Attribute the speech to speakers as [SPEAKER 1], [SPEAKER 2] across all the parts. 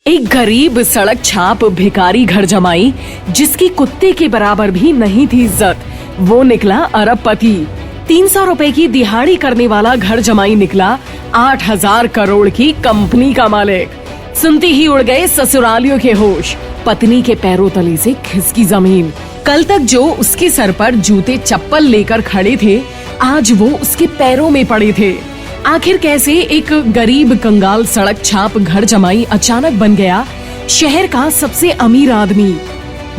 [SPEAKER 1] एक गरीब सड़क छाप भिखारी घर जमाई जिसकी कुत्ते के बराबर भी नहीं थी इज्जत, वो निकला अरबपति। 300 रुपए की दिहाड़ी करने वाला घर जमाई निकला 8000 करोड़ की कंपनी का मालिक। सुनते ही उड़ गए ससुरालियों के होश, पत्नी के पैरों तले से खिसकी जमीन। कल तक जो उसके सर पर जूते चप्पल लेकर खड़े थे, आज वो उसके पैरों में पड़े थे। आखिर कैसे एक गरीब कंगाल सड़क छाप घर जमाई अचानक बन गया शहर का सबसे अमीर आदमी?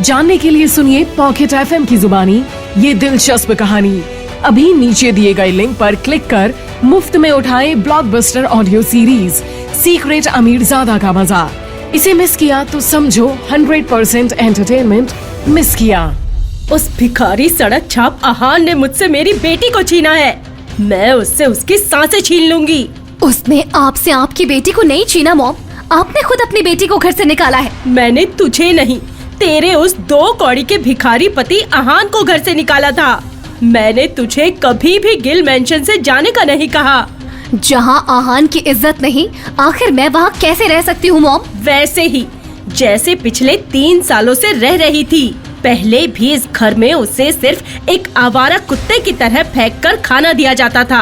[SPEAKER 1] जानने के लिए सुनिए पॉकेट एफएम की जुबानी ये दिलचस्प कहानी। अभी नीचे दिए गए लिंक पर क्लिक कर मुफ्त में उठाए ब्लॉकबस्टर ऑडियो सीरीज सीक्रेट अमीरजादा का मजा। इसे मिस किया तो समझो 100% एंटरटेनमेंट मिस किया।
[SPEAKER 2] उस भिखारी सड़क छाप आहान ने मुझसे मेरी बेटी को छीना है। मैं उससे उसकी सांसें छीन लूंगी।
[SPEAKER 3] उसने आपसे आपकी बेटी को नहीं छीना मॉम, आपने खुद अपनी बेटी को घर से निकाला है।
[SPEAKER 2] मैंने तुझे नहीं, तेरे उस 2 कौड़ी के भिखारी पति आहान को घर से निकाला था। मैंने तुझे कभी भी गिल मेंशन से जाने का नहीं कहा।
[SPEAKER 3] जहाँ आहान की इज्जत नहीं, आखिर मैं वहाँ कैसे रह सकती हूँ मॉम?
[SPEAKER 2] वैसे ही जैसे पिछले 3 सालों से रह रही थी। पहले भी इस घर में उसे सिर्फ एक आवारा कुत्ते की तरह फेंककर खाना दिया जाता था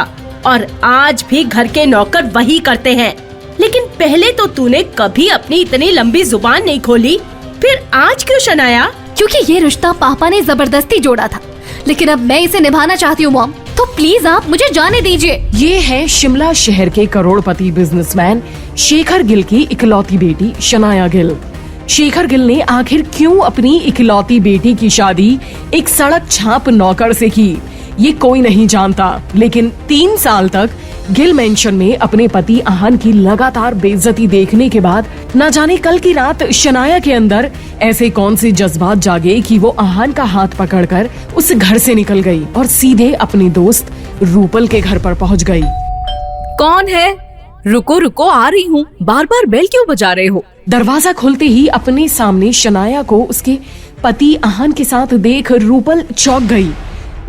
[SPEAKER 2] और आज भी घर के नौकर वही करते हैं। लेकिन पहले तो तूने कभी अपनी इतनी लंबी जुबान नहीं खोली, फिर आज क्यों शनाया?
[SPEAKER 3] क्योंकि ये रिश्ता पापा ने जबरदस्ती जोड़ा था, लेकिन अब मैं इसे निभाना चाहती हूँ मॉम, तो प्लीज आप मुझे जाने दीजिए।
[SPEAKER 1] ये है शिमला शहर के करोड़पति बिजनेसमैन शेखर गिल की इकलौती बेटी शनाया गिल। शेखर गिल ने आखिर क्यों अपनी इकलौती बेटी की शादी एक सड़क छाप नौकर से की, ये कोई नहीं जानता। लेकिन 3 साल तक गिल मेंशन में अपने पति आहान की लगातार बेइज्जती देखने के बाद न जाने कल की रात शनाया के अंदर ऐसे कौन से जज्बात जागे कि वो आहान का हाथ पकड़कर उस घर से निकल गई और सीधे अपने दोस्त रूपल के घर पर पहुंच गई।
[SPEAKER 4] कौन है? रुको रुको, आ रही हूँ। बार बार बेल क्यों बजा रहे हो?
[SPEAKER 1] दरवाजा खुलते ही अपने सामने शनाया को उसके पति आहान के साथ देख रूपल चौंक गई।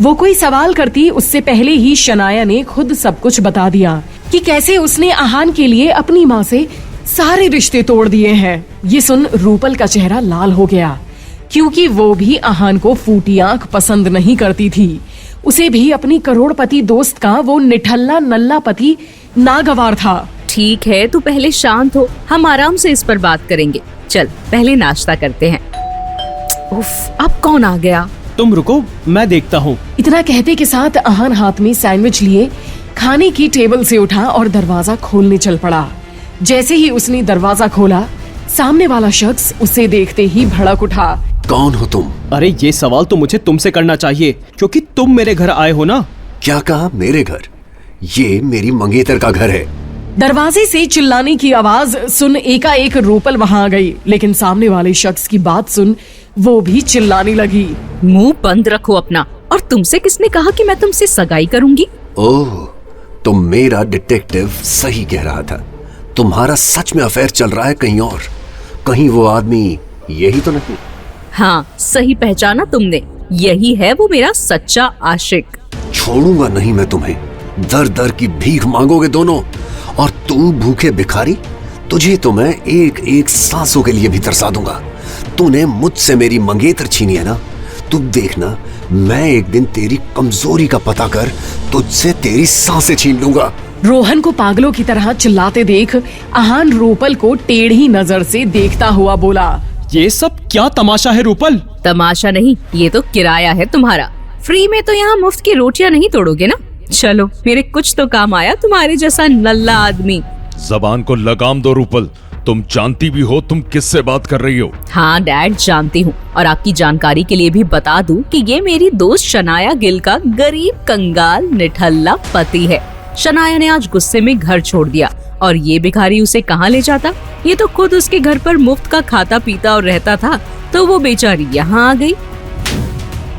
[SPEAKER 1] वो कोई सवाल करती उससे पहले ही शनाया ने खुद सब कुछ बता दिया कि कैसे उसने आहान के लिए अपनी माँ से सारे रिश्ते तोड़ दिए हैं। ये सुन रूपल का चेहरा लाल हो गया, क्योंकि वो भी आहान को फूटी आंख पसंद नहीं करती थी। उसे भी अपनी करोड़पति दोस्त का वो निठल्ला नल्ला पति नागवार था।
[SPEAKER 4] ठीक है, तू पहले शांत हो, हम आराम से इस पर बात करेंगे। चल पहले नाश्ता करते हैं। उफ, अब कौन आ गया?
[SPEAKER 5] तुम रुको, मैं देखता हूँ।
[SPEAKER 1] इतना कहते के साथ आहान हाथ में सैंडविच लिए खाने की टेबल से उठा और दरवाजा खोलने चल पड़ा। जैसे ही उसने दरवाजा खोला, सामने वाला शख्स उसे देखते ही भड़क उठा।
[SPEAKER 6] कौन हो तुम?
[SPEAKER 5] अरे ये सवाल तो मुझे तुमसे करना चाहिए, क्योंकि तुम मेरे घर आए हो ना।
[SPEAKER 6] क्या कहा? मेरे घर? ये मेरी मंगेतर का घर है।
[SPEAKER 1] दरवाजे से चिल्लाने की आवाज सुन एकाएक रूपल वहां आ गई, लेकिन सामने वाले शख्स की बात सुन वो भी चिल्लाने लगी।
[SPEAKER 4] मुंह बंद रखो अपना। और तुमसे किसने कहा कि मैं तुमसे सगाई करूंगी?
[SPEAKER 6] ओह, तो मेरा डिटेक्टिव सही कह रहा था। तुम्हारा सच में अफेयर चल रहा है कहीं और। कहीं वो आदमी यही तो नहीं?
[SPEAKER 4] हाँ, सही पहचाना तुमने। यही है वो मेरा सच्चा आशिक।
[SPEAKER 6] छोड़ूंगा नहीं मैं तुम्हें। दर दर की भीख मांगोगे दोनों, और तू भूखे भिखारी। तुझे तो मैं एक एक सांसों के लिए भी तरसा दूंगा। तूने मुझसे मेरी मंगेतर छीनी है ना, तू देखना मैं एक दिन तेरी कमजोरी का पता कर तुझसे तेरी सांसें छीन लूंगा।
[SPEAKER 1] रोहन को पागलों की तरह चिल्लाते देख आहान रूपल को टेढ़ी नजर से देखता हुआ बोला,
[SPEAKER 5] ये सब क्या तमाशा है रूपल?
[SPEAKER 4] तमाशा नहीं, ये तो किराया है तुम्हारा। फ्री में तो यहाँ मुफ्त की रोटियां नहीं तोड़ोगे ना। चलो, मेरे कुछ तो काम आया तुम्हारे जैसा नल्ला आदमी।
[SPEAKER 7] जबान को लगाम दो रूपल, तुम जानती भी हो तुम किससे बात कर रही हो।
[SPEAKER 4] हाँ डैड, जानती हूँ। और आपकी जानकारी के लिए भी बता दूं कि ये मेरी दोस्त शनाया गिल का गरीब कंगाल निठल्ला पति है। शनाया ने आज गुस्से में घर छोड़ दिया और ये भिखारी उसे कहाँ ले जाता? ये तो खुद उसके घर पर मुफ्त का खाता पीता और रहता था, तो वो बेचारी यहाँ आ गई।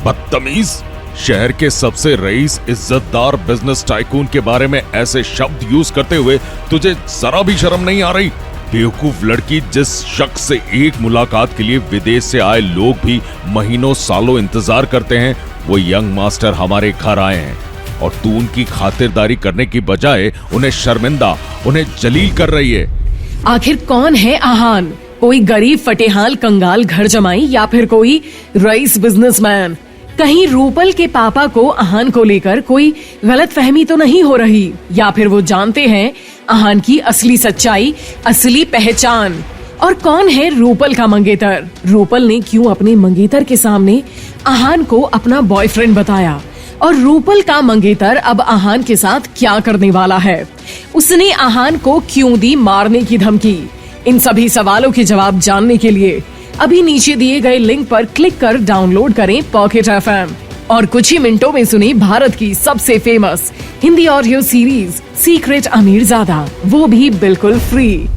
[SPEAKER 7] बदतमीज, शहर के सबसे रईस इज्जतदार बिजनेस टाइकून के बारे में ऐसे शब्द यूज करते हुए तुझे जरा भी शर्म नहीं आ रही? बेवकूफ लड़की, जिस शख्स से एक मुलाकात के लिए विदेश से आए लोग भी महीनों सालों इंतजार करते हैं, वो यंग मास्टर हमारे घर आए हैं और तू उनकी खातिरदारी करने की बजाय उन्हें शर्मिंदा, उन्हें जलील कर रही है।
[SPEAKER 1] आखिर कौन है आहान? कोई गरीब फटेहाल कंगाल घर जमाई या फिर कोई रईस बिजनेसमैन? कहीं रूपल के पापा को आहान को लेकर कोई गलतफहमी तो नहीं हो रही, या फिर वो जानते हैं आहान की असली सच्चाई, असली पहचान? और कौन है रूपल का मंगेतर? रूपल ने क्यों अपने मंगेतर के सामने आहान को अपना बॉयफ्रेंड बताया? और रूपल का मंगेतर अब आहान के साथ क्या करने वाला है? उसने आहान को क्यों दी मारने की धमकी? इन सभी सवालों के जवाब जानने के लिए अभी नीचे दिए गए लिंक पर क्लिक कर डाउनलोड करें पॉकेट FM और कुछ ही मिनटों में सुनी भारत की सबसे famous Hindi audio series secret Amirzada, वो भी बिल्कुल फ्री।